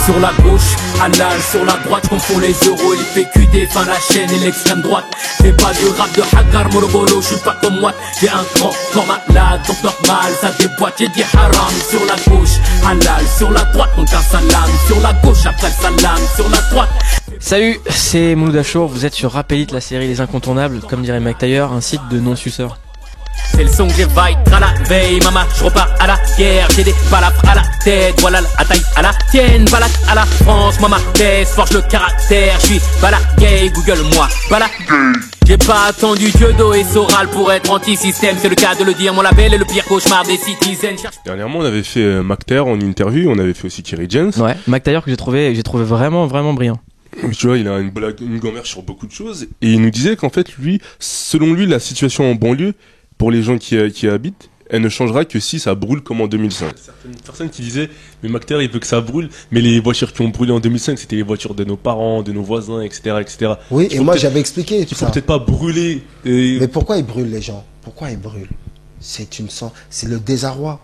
sur la gauche, halal sur la droite, confond les euros et les PQD, fin la chaîne et l'extrême droite. Fais pas du rap de Hagar Morogolo, je suis pas comme moi. J'ai un grand corps malade, donc normal, ça déboîte. J'ai dit haram sur la gauche, halal sur la droite, donc un salam sur la gauche, après salam sur la droite. Salut, c'est Mouloud Achour, vous êtes sur Rap Elite, la série Les Incontournables, comme dirait Mike Taylor, un site de non-suceurs. C'est le son que j'évaille à la veille, maman, je repars à la guerre, j'ai des balafres à la tête, voilà la taille à la tienne, balade à la France, moi ma thèse, forge le caractère, je suis balagay, Google moi, balagay. J'ai pas attendu Dieudo et Soral pour être anti-système, c'est le cas de le dire, mon label est le pire cauchemar des citizens. Dernièrement, on avait fait Mac Taylor en interview, on avait fait aussi Kerry James. Ouais, Mike Taylor que j'ai trouvé vraiment brillant. Tu vois, il a une grand-mère sur beaucoup de choses, et il nous disait qu'en fait, lui, selon lui, la situation en banlieue, pour les gens qui y habitent, elle ne changera que si ça brûle comme en 2005. Certaines personnes qui disaient, mais Mac Taylor, il veut que ça brûle, mais les voitures qui ont brûlé en 2005, c'était les voitures de nos parents, de nos voisins, etc., etc. Oui, et moi j'avais expliqué tout ça. Il faut peut-être pas brûler. Mais pourquoi ils brûlent les gens? Pourquoi ils brûlent? C'est le désarroi.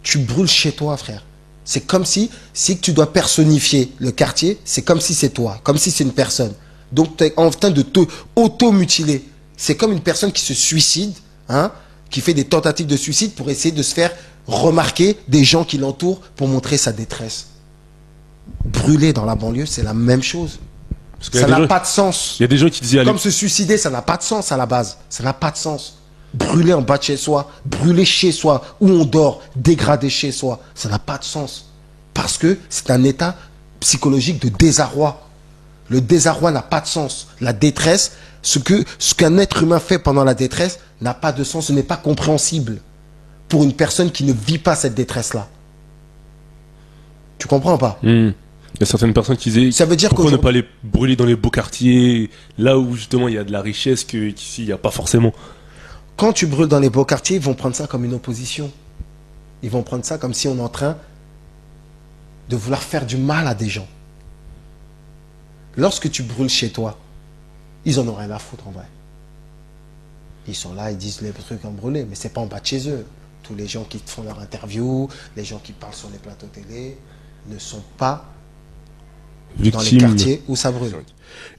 Tu brûles chez toi, frère. C'est comme si tu dois personnifier le quartier, c'est comme si c'est toi, comme si c'est une personne. Donc tu es en train de te auto-mutiler. C'est comme une personne qui se suicide, hein, qui fait des tentatives de suicide pour essayer de se faire remarquer des gens qui l'entourent pour montrer sa détresse. Brûler dans la banlieue, c'est la même chose. Ça n'a pas de sens. Il y a des gens qui disaient... Comme se suicider, ça n'a pas de sens à la base. Ça n'a pas de sens. Brûler en bas de chez soi, brûler chez soi, où on dort, dégrader chez soi, ça n'a pas de sens. Parce que c'est un état psychologique de désarroi. Le désarroi n'a pas de sens. La détresse, ce qu'un être humain fait pendant la détresse n'a pas de sens, ce n'est pas compréhensible pour une personne qui ne vit pas cette détresse-là. Tu comprends pas? Il y a certaines personnes qui disaient, ça veut dire pourquoi ne pas les brûler dans les beaux quartiers, là où justement il y a de la richesse qu'ici il n'y a pas forcément. Quand tu brûles dans les beaux quartiers, ils vont prendre ça comme une opposition. Ils vont prendre ça comme si on est en train de vouloir faire du mal à des gens. Lorsque tu brûles chez toi, ils en ont rien à foutre en vrai. Ils sont là, ils disent les trucs en brûlé, mais c'est pas en bas de chez eux. Tous les gens qui font leur interview, les gens qui parlent sur les plateaux télé, ne sont pas victimes dans les quartiers où ça brûle.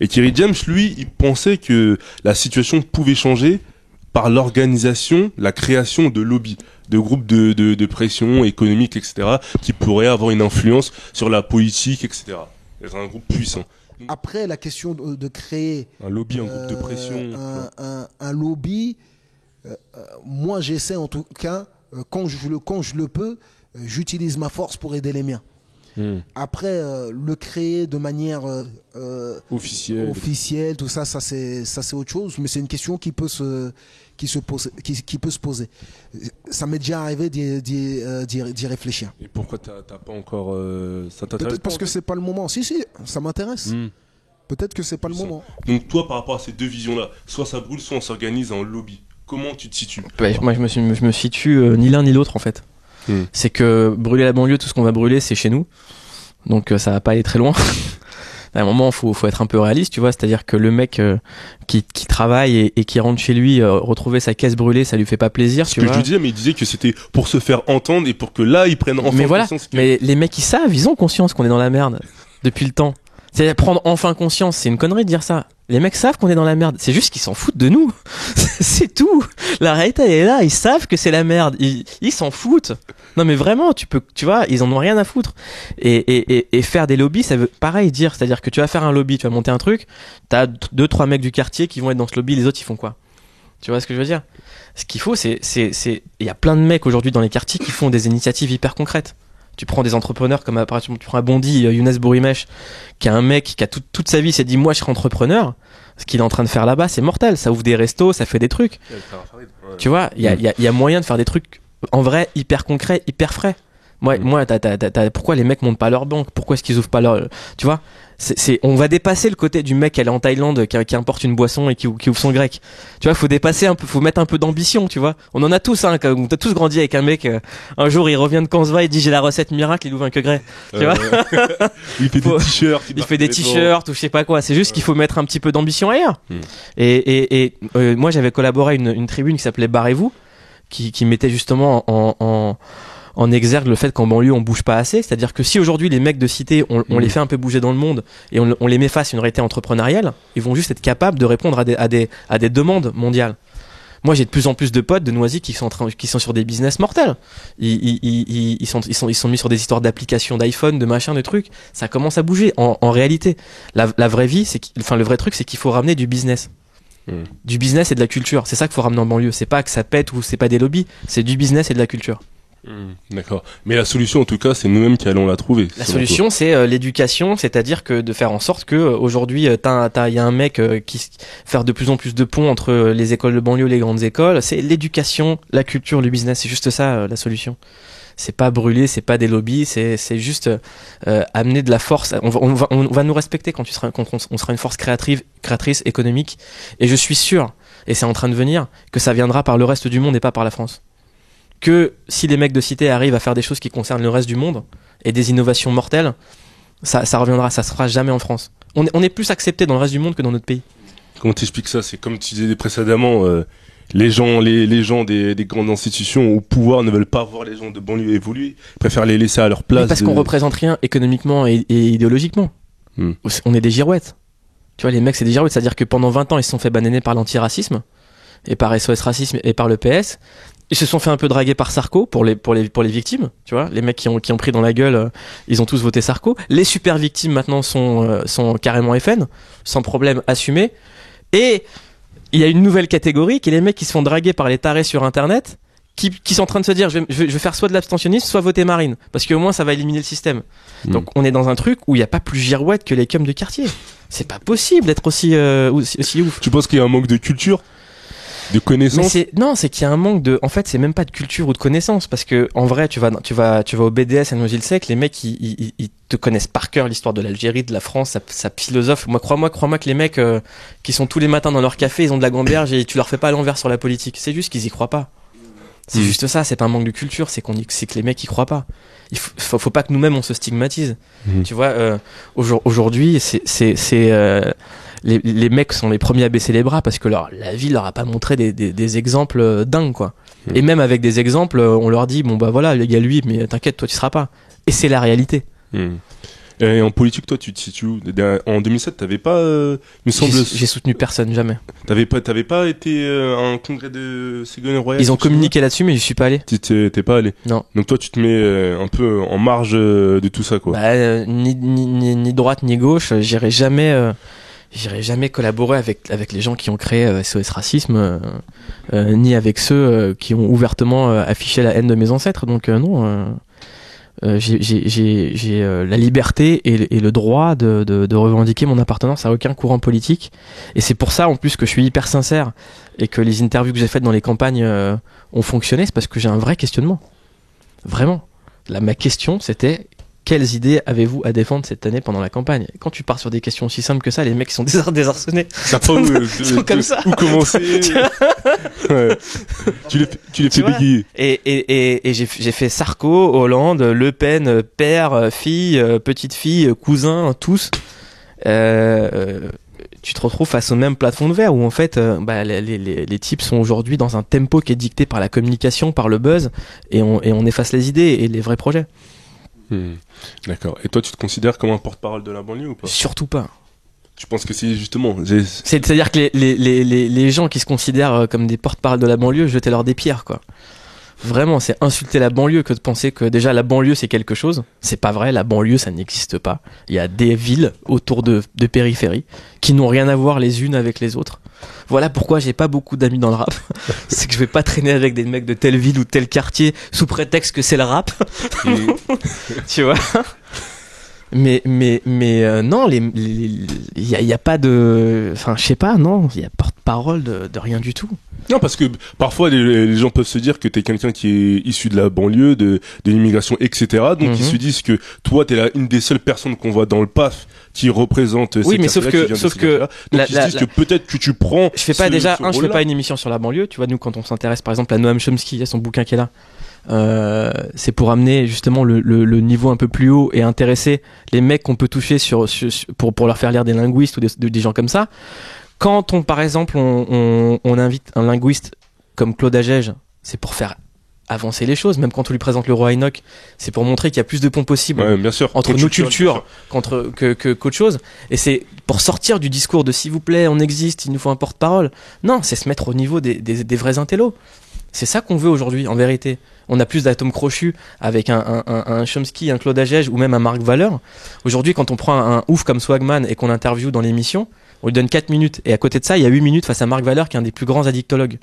Et Kerry James, lui, il pensait que la situation pouvait changer par l'organisation, la création de lobbies, de groupes de pression économique, etc., qui pourraient avoir une influence sur la politique, etc. Être un groupe puissant. Après, la question de créer un lobby, un groupe de pression, un lobby, moi j'essaie en tout cas, quand je le peux, j'utilise ma force pour aider les miens. Après, le créer de manière officielle, tout ça c'est autre chose, mais c'est une question qui peut se poser. Ça m'est déjà arrivé d'y réfléchir. Et pourquoi t'as pas encore ça t'intéresse? Peut-être parce que c'est pas le moment. Si, ça m'intéresse. Peut-être que c'est pas le moment. Donc toi, par rapport à ces deux visions-là, soit ça brûle, soit on s'organise en lobby. Comment tu te situes? Moi, je me situe ni l'un ni l'autre en fait. C'est que brûler la banlieue, tout ce qu'on va brûler, c'est chez nous. Donc ça va pas aller très loin. À un moment, faut être un peu réaliste, tu vois. C'est-à-dire que le mec qui travaille et qui rentre chez lui, retrouver sa caisse brûlée, ça lui fait pas plaisir. Ce que je lui disais, mais il disait que c'était pour se faire entendre et pour que là, ils prennent enfin conscience. Mais les mecs, ils ont conscience qu'on est dans la merde depuis le temps. C'est prendre enfin conscience, c'est une connerie de dire ça. Les mecs savent qu'on est dans la merde, c'est juste qu'ils s'en foutent de nous. C'est tout. La réalité elle est là, ils savent que c'est la merde, ils s'en foutent. Non mais vraiment, tu vois, ils en ont rien à foutre. Et faire des lobbies, ça veut pareil dire, c'est-à-dire que tu vas faire un lobby, tu vas monter un truc, t'as 2-3 mecs du quartier qui vont être dans ce lobby, les autres ils font quoi? Tu vois ce que je veux dire? Ce qu'il faut, il y a plein de mecs aujourd'hui dans les quartiers qui font des initiatives hyper concrètes. Tu prends des entrepreneurs comme par exemple, tu prends à Bondy, Younes Bourimesh, qui est un mec qui a toute sa vie s'est dit moi je serai entrepreneur. Ce qu'il est en train de faire là-bas, c'est mortel. Ça ouvre des restos, ça fait des trucs. Tu vois, il y a moyen de faire des trucs en vrai hyper concrets, hyper frais. Moi, pourquoi les mecs montent pas leur banque? Pourquoi est-ce qu'ils ouvrent pas leur, tu vois? On va dépasser le côté du mec qui est en Thaïlande, qui importe une boisson et qui ouvre son grec. Tu vois, faut dépasser un peu, faut mettre un peu d'ambition, tu vois. On en a tous, on a tous grandi avec un mec, un jour il revient de Kansva, il dit j'ai la recette miracle, il ouvre un que grec. Tu vois? Il fait des t-shirts. Il fait des t-shirts ou je sais pas quoi. C'est juste qu'il faut mettre un petit peu d'ambition ailleurs. Et moi j'avais collaboré à une tribune qui s'appelait Barrez-vous, qui mettait justement en exergue le fait qu'en banlieue on bouge pas assez. C'est-à-dire que si aujourd'hui les mecs de cité, on les fait un peu bouger dans le monde et on les met face à une réalité entrepreneuriale, ils vont juste être capables de répondre à des demandes mondiales. Moi, j'ai de plus en plus de potes de Noisy qui sont sur des business mortels. Ils sont mis sur des histoires d'applications d'iPhone, de machin, de trucs. Ça commence à bouger. En réalité, la vraie vie, le vrai truc, c'est qu'il faut ramener du business. Du business et de la culture. C'est ça qu'il faut ramener en banlieue. C'est pas que ça pète ou c'est pas des lobbies. C'est du business et de la culture. D'accord. Mais la solution, en tout cas, c'est nous-mêmes qui allons la trouver. La solution, c'est l'éducation, c'est-à-dire que de faire en sorte que aujourd'hui, il y a un mec qui faire de plus en plus de ponts entre les écoles de banlieue, les grandes écoles. C'est l'éducation, la culture, le business. C'est juste ça la solution. C'est pas brûler, c'est pas des lobbies, c'est juste amener de la force. On va nous respecter quand on sera une force créatrice économique. Et je suis sûr, et c'est en train de venir, que ça viendra par le reste du monde et pas par la France. Que si les mecs de cité arrivent à faire des choses qui concernent le reste du monde et des innovations mortelles, ça reviendra, ça se fera jamais en France. On est plus accepté dans le reste du monde que dans notre pays. Comment t'expliques ça? C'est comme tu disais précédemment, les gens des grandes institutions au pouvoir ne veulent pas voir les gens de banlieue évoluer, ils préfèrent les laisser à leur place. Mais parce qu'on représente rien économiquement et idéologiquement. On est des girouettes. Tu vois, les mecs, c'est des girouettes. C'est-à-dire que pendant 20 ans, ils se sont fait bananer par l'antiracisme et par SOS Racisme et par le PS. Ils se sont fait un peu draguer par Sarko pour les victimes, tu vois, les mecs qui ont pris dans la gueule, ils ont tous voté Sarko. Les super victimes maintenant sont carrément FN, sans problème assumé. Et il y a une nouvelle catégorie qui est les mecs qui se font draguer par les tarés sur internet, qui sont en train de se dire je vais faire soit de l'abstentionnisme, soit voter Marine, parce qu'au moins ça va éliminer le système. Donc on est dans un truc où il n'y a pas plus girouette que les cums de quartier. C'est pas possible d'être aussi ouf. Tu penses qu'il y a un manque de culture? De connaissances? Mais c'est qu'il y a un manque de, en fait, c'est même pas de culture ou de connaissances, parce que, en vrai, tu vas au BDS à Noisy-le-Sec, les mecs, ils te connaissent par cœur l'histoire de l'Algérie, de la France, sa philosophe. Moi, crois-moi que les mecs, qui sont tous les matins dans leur café, ils ont de la gamberge et tu leur fais pas à l'envers sur la politique. C'est juste qu'ils y croient pas. C'est juste ça, c'est pas un manque de culture, c'est que les mecs y croient pas. Il faut pas que nous-mêmes on se stigmatise. Tu vois, aujourd'hui, les mecs sont les premiers à baisser les bras parce que la vie leur a pas montré des exemples dingues, quoi. Et même avec des exemples, on leur dit bon bah voilà, il y a lui, mais t'inquiète, toi tu seras pas. Et c'est la réalité. Et en politique, toi, tu te situes où? En 2007, t'avais pas, il me semble. J'ai soutenu personne, jamais. T'avais pas été à un congrès de Ségolène Royal? Ils ont communiqué là-dessus, mais j'y suis pas allé. T'es pas allé? Non. Donc toi, tu te mets un peu en marge de tout ça, quoi. Bah, ni droite ni gauche, j'irai jamais collaborer avec les gens qui ont créé SOS Racisme, ni avec ceux qui ont ouvertement affiché la haine de mes ancêtres. Donc non. J'ai la liberté et le droit de revendiquer mon appartenance à aucun courant politique, et c'est pour ça en plus que je suis hyper sincère et que les interviews que j'ai faites dans les campagnes ont fonctionné. C'est parce que j'ai un vrai questionnement, vraiment. Là, ma question c'était: quelles idées avez-vous à défendre cette année pendant la campagne? Et quand tu pars sur des questions aussi simples que ça, les mecs sont désarçonnés. Ça pas sont comme ça. Où commencer? Ouais. Tu les fais bégayer. Et j'ai fait Sarko, Hollande, Le Pen, père, fille, petite fille, cousin, tous. Tu te retrouves face au même plafond de verre où en fait les types sont aujourd'hui dans un tempo qui est dicté par la communication, par le buzz, et on efface les idées et les vrais projets. D'accord. Et toi, tu te considères comme un porte-parole de la banlieue ou pas? Surtout pas. Tu penses que c'est justement... C'est-à-dire que les gens qui se considèrent comme des porte-parole de la banlieue, jetez-leur des pierres, quoi. Vraiment, c'est insulter la banlieue que de penser que déjà la banlieue c'est quelque chose. C'est pas vrai, la banlieue ça n'existe pas. Il y a des villes autour de périphéries qui n'ont rien à voir les unes avec les autres. Voilà pourquoi j'ai pas beaucoup d'amis dans le rap. C'est que je vais pas traîner avec des mecs de telle ville ou tel quartier sous prétexte que c'est le rap. Tu vois? Mais non, il y a pas de, enfin je sais pas, non, il y a porte-parole de rien du tout. Non, parce que parfois les gens peuvent se dire que t'es quelqu'un qui est issu de la banlieue, de l'immigration, etc. Donc ils se disent que toi t'es une des seules personnes qu'on voit dans le PAF qui représente. Oui, mais sauf que donc ils se disent que peut-être que tu prends. Je fais pas je fais pas une émission sur la banlieue. Tu vois, nous quand on s'intéresse par exemple à Noam Chomsky, il y a son bouquin qui est là. C'est pour amener justement le niveau un peu plus haut et intéresser les mecs qu'on peut toucher pour leur faire lire des linguistes ou des gens comme ça. Quand par exemple on invite un linguiste comme Claude Agege, c'est pour faire avancer les choses. Même quand on lui présente le roi Enoch, c'est pour montrer qu'il y a plus de ponts possibles Ouais, bien sûr. entre nos cultures qu'autre chose. Et c'est pour sortir du discours de s'il vous plaît, on existe, il nous faut un porte-parole. Non, c'est se mettre au niveau des vrais intellos. C'est ça qu'on veut aujourd'hui, en vérité. On a plus d'atomes crochus avec un Chomsky, un Claude Agege ou même un Marc Valeur. Aujourd'hui, quand on prend un ouf comme Swagman et qu'on interviewe dans l'émission, on lui donne 4 minutes. Et à côté de ça, il y a 8 minutes face à Marc Valeur, qui est un des plus grands addictologues.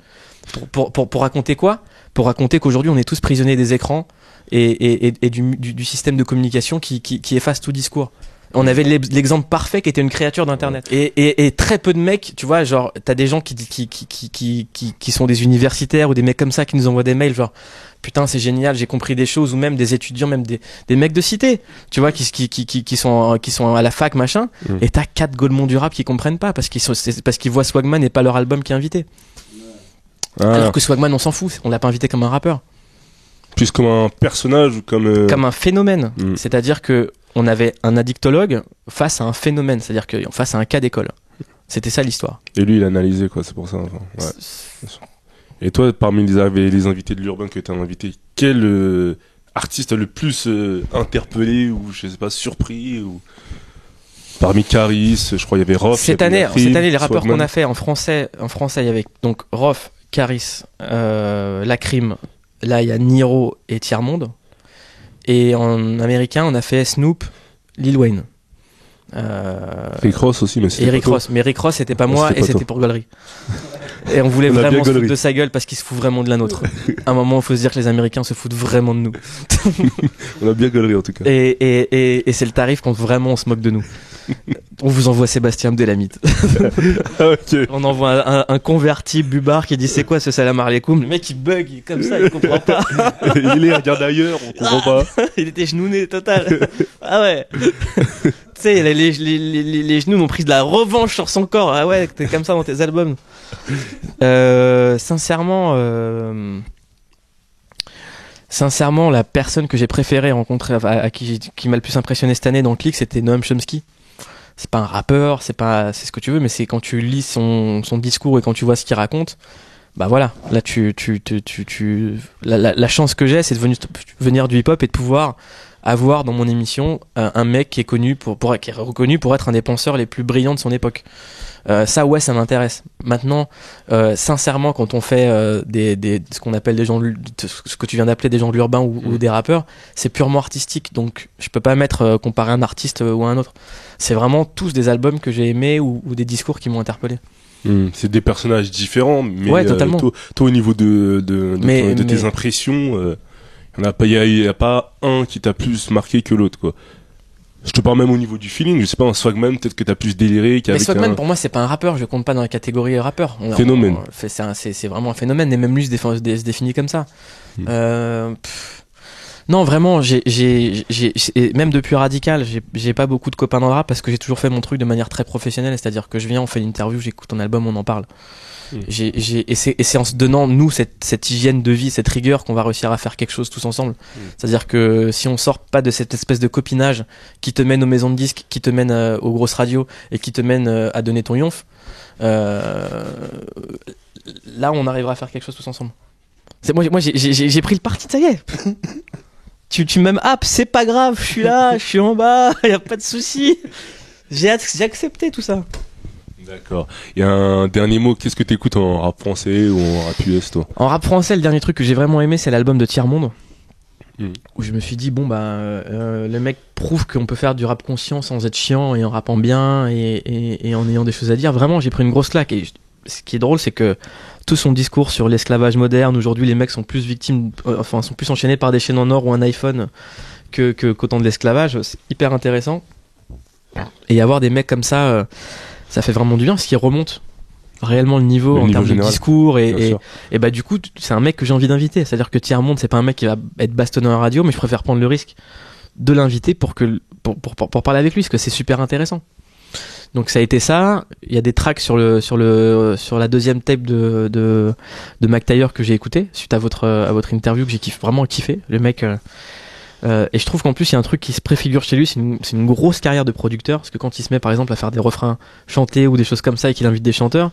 Pour raconter quoi ? Pour raconter qu'aujourd'hui, on est tous prisonniers des écrans et du système de communication qui efface tout discours. On avait l'exemple parfait qui était une créature d'internet. Et très peu de mecs, tu vois, genre, t'as des gens qui sont des universitaires ou des mecs comme ça qui nous envoient des mails, genre, putain, c'est génial, j'ai compris des choses, ou même des étudiants, même des mecs de cité, tu vois, qui sont à la fac, machin, et t'as 4 Gaulmont du rap qui comprennent pas, parce qu'ils voient Swagman et pas leur album qui est invité. Alors que Swagman, on s'en fout, on l'a pas invité comme un rappeur. Plus comme un personnage ou comme... Comme un phénomène. C'est-à-dire que on avait un addictologue face à un phénomène, c'est-à-dire que face à un cas d'école. C'était ça l'histoire. Et lui, il a analysé, quoi, c'est pour ça. Enfin, ouais. Et toi, parmi les invités de l'urbain que tu as invité, quel artiste a le plus interpellé ou, je sais pas, surpris ou... Parmi Caris, je crois il y avait Rof. Cette année, les rappeurs qu'on a fait en français, il y avait donc Rof, Caris, Lacrim. Là, il y a Niro et Tiers-Monde. Et en américain, on a fait Snoop, Lil Wayne. Rick Ross aussi, mais c'était Rick Ross. Mais Rick Ross, c'était pas moi et c'était pour Gollery. Et on voulait vraiment se foutre de sa gueule parce qu'il se fout vraiment de la nôtre. À un moment, il faut se dire que les Américains se foutent vraiment de nous. On a bien Gollery en tout cas. Et c'est le tarif quand vraiment on se moque de nous. On vous envoie Sébastien Abdelhamid. Okay. On envoie un converti Bubar qui dit c'est quoi ce salam alaikum. Le mec il bug comme ça, il comprend pas. Il regarde ailleurs, on comprend pas. Il était genouné total. Ah ouais. Tu sais, les genoux m'ont pris de la revanche sur son corps. Ah ouais, t'es comme ça dans tes albums. Sincèrement, la personne que j'ai préféré rencontrer, qui m'a le plus impressionné cette année dans le clic, c'était Noam Chomsky. C'est pas un rappeur, c'est ce que tu veux, mais c'est quand tu lis son discours et quand tu vois ce qu'il raconte, bah voilà, là la chance que j'ai, c'est de venir du hip-hop et de pouvoir avoir dans mon émission un mec qui est connu qui est reconnu pour être un des penseurs les plus brillants de son époque. Ça ouais, ça m'intéresse. Maintenant, sincèrement, quand on fait ce qu'on appelle des gens, ce que tu viens d'appeler des gens de l'urbain ou des rappeurs, c'est purement artistique. Donc je peux pas comparer un artiste ou un autre. C'est vraiment tous des albums que j'ai aimés ou des discours qui m'ont interpellé. C'est des personnages différents, mais ouais, totalement. Toi au niveau de tes impressions, il y a pas un qui t'a plus marqué que l'autre, quoi. Je te parle même au niveau du feeling, je sais pas, un Swagman, peut-être que t'as plus déliré Mais Swagman, pour moi, c'est pas un rappeur, je compte pas dans la catégorie rappeur. Phénomène. C'est vraiment un phénomène, et même lui se définit comme ça. Non, vraiment, même depuis Radical, j'ai pas beaucoup de copains dans le rap parce que j'ai toujours fait mon truc de manière très professionnelle, c'est-à-dire que je viens, on fait une interview, j'écoute ton album, on en parle. Et c'est en se donnant, nous, cette hygiène de vie, cette rigueur qu'on va réussir à faire quelque chose tous ensemble. C'est-à-dire que si on sort pas de cette espèce de copinage qui te mène aux maisons de disques, qui te mène aux grosses radios et qui te mène à donner ton yonf, là, on arrivera à faire quelque chose tous ensemble. Moi, j'ai pris le parti, ça y est. Tu m'aimes, c'est pas grave, je suis là, je suis en bas, y a pas de souci. J'ai accepté tout ça. D'accord. Il y a un dernier mot, qu'est-ce que t'écoutes en rap français ou en rap US, toi? En rap français, le dernier truc que j'ai vraiment aimé, c'est l'album de Tiers-Monde. Où je me suis dit, le mec prouve qu'on peut faire du rap conscient sans être chiant et en rappant bien et en ayant des choses à dire. Vraiment, j'ai pris une grosse claque. Et ce qui est drôle, c'est que tout son discours sur l'esclavage moderne, aujourd'hui, les mecs sont plus sont plus enchaînés par des chaînes en or ou un iPhone qu'au temps de l'esclavage. C'est hyper intéressant. Et avoir des mecs comme ça, ça fait vraiment du bien parce qu'ils remontent réellement le niveau en termes de discours et bah du coup c'est un mec que j'ai envie d'inviter. C'est-à-dire que Tiers-Monde, c'est pas un mec qui va être bastonné en radio, mais je préfère prendre le risque de l'inviter pour parler avec lui parce que c'est super intéressant. Donc ça a été ça. Il y a des tracks sur la deuxième tape de Mac Taylor que j'ai écouté suite à votre interview que j'ai vraiment kiffé. Le mec et je trouve qu'en plus il y a un truc qui se préfigure chez lui, c'est une grosse carrière de producteur, parce que quand il se met par exemple à faire des refrains chantés ou des choses comme ça et qu'il invite des chanteurs,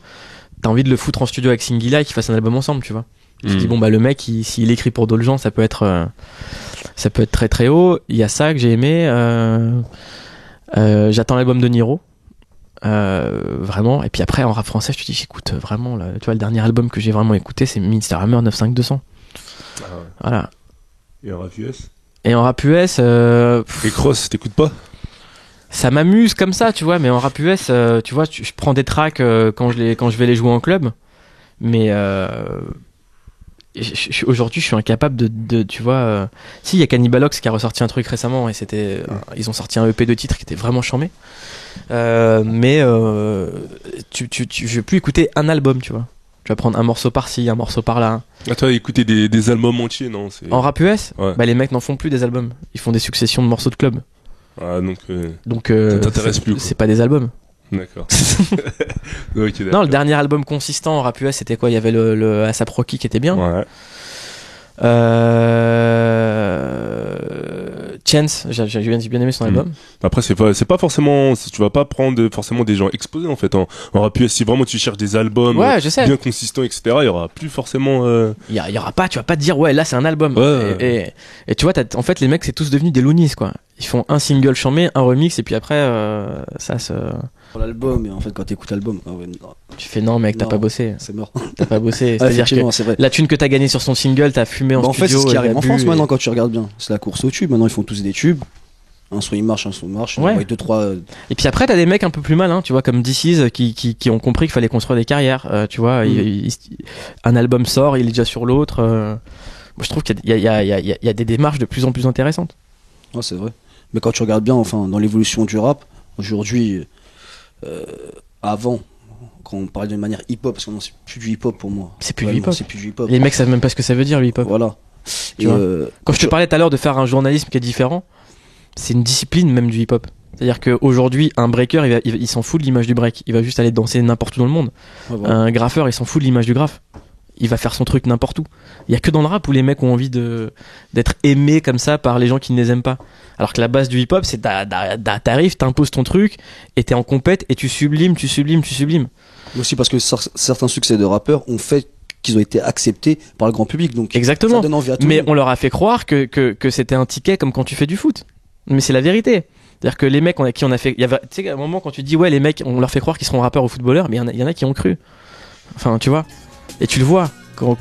t'as envie de le foutre en studio avec Singila et qu'ils fassent un album ensemble, tu vois. Je dis bon bah le mec, s'il écrit pour d'autres gens, ça peut être très très haut. Il y a ça que j'ai aimé. J'attends l'album de Niro. Vraiment. Et puis après en rap français, je te dis j'écoute vraiment. Tu vois, le dernier album que j'ai vraiment écouté, c'est Mr Hammer 95200. Ah ouais. Voilà. Et en rap US? Et en rap US. Et Cross, t'écoutes pas? Ça m'amuse comme ça, tu vois. Mais en rap US, tu vois, je prends des tracks quand je vais les jouer en club. Mais aujourd'hui, je suis incapable de tu vois. Si, il y a Cannibalox qui a ressorti un truc récemment et c'était, ils ont sorti un EP de titres qui était vraiment charmé. Mais je vais plus écouter un album, tu vois. Tu vas prendre un morceau par-ci, un morceau par-là. Ah, toi, écouter des albums entiers, non? En rap US, ouais. Bah les mecs n'en font plus des albums. Ils font des successions de morceaux de club. Ah, donc ça t'intéresse plus, quoi. C'est pas des albums. D'accord. Ok, d'accord. Non, le dernier album consistant en rap US, c'était quoi? Il y avait le ASAP Rocky qui était bien. Ouais. Chance, j'ai bien aimé son album. Après, c'est pas forcément, tu vas pas prendre forcément des gens exposés, en fait. En rap US, si vraiment tu cherches des albums Ouais, je sais. bien consistants, etc., il y aura plus forcément, Il y aura pas, tu vas pas te dire, ouais, là c'est un album. Ouais. Et tu vois, en fait, les mecs, c'est tous devenus des loonies, quoi. Ils font un single chambé, un remix, et puis après, ça se. Pour l'album, et en fait, quand t'écoutes l'album, ouais, non, Tu fais non, mec, t'as Non. pas bossé. c'est mort. T'as pas bossé. Ah, C'est-à-dire effectivement, que c'est vrai. la thune que t'as gagnée sur son single, t'as fumé en Bah, en fait, studio. c'est ce qui arrive t'as en bu, France et- maintenant quand tu regardes bien. C'est la course au tube. Maintenant, ils font tous des tubes. Un son il marche, un son marche. Ouais. Ouais, deux, trois. Et puis après, t'as des mecs un peu plus malins, tu vois, comme DC's qui ont compris qu'il fallait construire des carrières. Tu vois, un album sort, il est déjà sur l'autre. Moi, je trouve qu'il y a des démarches de plus en plus intéressantes. Ouais, c'est vrai. Mais quand tu regardes bien, enfin, dans l'évolution du rap, aujourd'hui, avant, quand on parlait de manière hip-hop, parce que non, c'est plus du hip-hop pour moi. C'est plus du Vraiment, hip-hop. C'est plus du hip-hop. Les mecs savent même pas ce que ça veut dire, le hip-hop. Voilà. Tu vois. Quand je te parlais tout à l'heure de faire un journalisme qui est différent, c'est une discipline même du hip-hop. C'est-à-dire qu'aujourd'hui, un breaker, il s'en fout de l'image du break. Il va juste aller danser n'importe où dans le monde. Ouais, voilà. Un graffeur, il s'en fout de l'image du graphe. Il va faire son truc n'importe où. Il y a que dans le rap où les mecs ont envie d'être aimés comme ça par les gens qui ne les aiment pas. Alors que la base du hip-hop, c'est t'arrives, t'imposes ton truc, et t'es en compète, et tu sublimes. Aussi parce que certains succès de rappeurs ont fait qu'ils ont été acceptés par le grand public. Donc, Exactement. ça donne envie à tout le Mais monde. on leur a fait croire que c'était un ticket comme quand tu fais du foot. Mais c'est la vérité. C'est-à-dire que les mecs à qui on a fait, tu sais, à un moment quand tu dis ouais, les mecs, on leur fait croire qu'ils seront rappeurs ou footballeurs, mais il y en a qui ont cru. Enfin, tu vois. Et tu le vois. Quand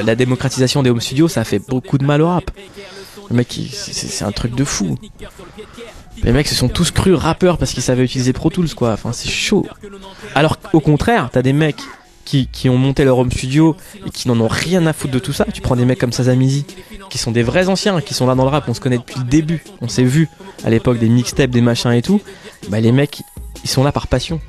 la démocratisation des home studios, ça a fait beaucoup de mal au rap. Le mec, c'est un truc de fou. Les mecs se sont tous crus rappeurs parce qu'ils savaient utiliser Pro Tools, quoi. Enfin, c'est chaud. Alors qu'au contraire, t'as des mecs qui ont monté leur home studio et qui n'en ont rien à foutre de tout ça. Tu prends des mecs comme Sazamizi, qui sont des vrais anciens, qui sont là dans le rap, on se connaît depuis le début. On s'est vu à l'époque des mixtapes, des machins et tout. Bah, les mecs, ils sont là par passion.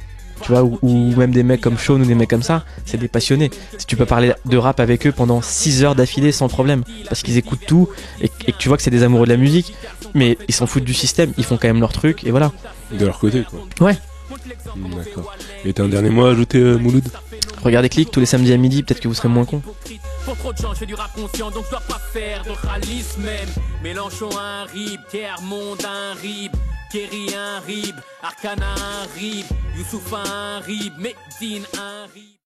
Tu vois, ou même des mecs comme Sean ou des mecs comme ça, c'est des passionnés. Si tu peux parler de rap avec eux pendant 6 heures d'affilée sans problème, parce qu'ils écoutent tout et que tu vois que c'est des amoureux de la musique, mais ils s'en foutent du système, ils font quand même leur truc et voilà. De leur côté, quoi. Ouais. D'accord. Et t'as un dernier mot à ajouter, Mouloud? Regardez Click tous les samedis à midi, peut-être que vous serez moins con. Pour trop de gens, je fais du rap conscient, donc je dois pas faire de ralice même. Mélenchon un rib, Kermond un rib, Kerry un rib, Arcana un rib, Youssouf un rib, Medine un rib.